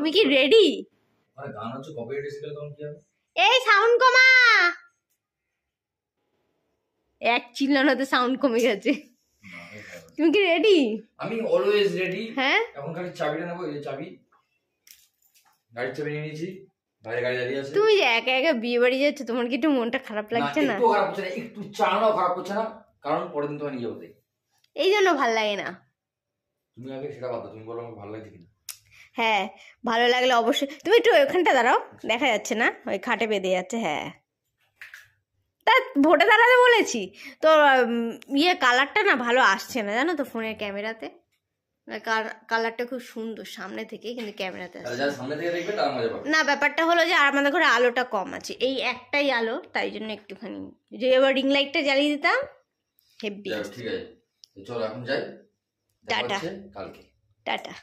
তুমি কি রেডি? আরে গান হচ্ছে কপিরাইট এসে গেলে তখন কি হবে? এই সাউন্ড কমা। এক চিল্লানোতে সাউন্ড কমে গেছে। তুমি কি রেডি? আমি অলওয়েজ রেডি। হ্যাঁ, এখন খালি চাবিটা নেবো, এই চাবি, গাড়ির চাবি নিয়ে নিয়েছি, বাইরে গাড়ি দাঁড়িয়ে আছে। তুমি যে একা একা বিয়ে বাড়ি যাচ্ছ, তোমার কি একটু মনটা খারাপ লাগছে না? একটু খারাপ হচ্ছে না, একটু চালানো খারাপ হচ্ছে না, কারণ পরের দিন তোমায় নিয়ে যাবো তাই। এই জন্য ভাল লাগে না। তুমি আগে সেটা বাদ দাও, তুমি বলো আমার ভালো লাগছে কিনা। হ্যাঁ, ভালো লাগলে অবশ্যই। তুমি একটু ওইখানটা দাঁড়াও, দেখা যাচ্ছে না, ওই খাটে বেঁধে যাচ্ছে। হ্যাঁ, তা ভোটে দাঁড়াতে বলেছি তো। ইয়ে কালারটা না ভালো আসছে না, জানো তো, ফোনের ক্যামেরাতে কালারটা খুব সুন্দর সামনে থেকে, কিন্তু ক্যামেরাতে সামনে থেকে দেখবে তার মজা পাবে না। ব্যাপারটা হলো যে আমাদের ঘরে আলোটা কম আছে, এই একটাই আলো, তাই জন্য একটুখানি যে এবার রিং লাইটটা জ্বালিয়ে দিতাম হেভি। ঠিক আছে, চলো এখন যাই। টাটা। কালকে টাটা।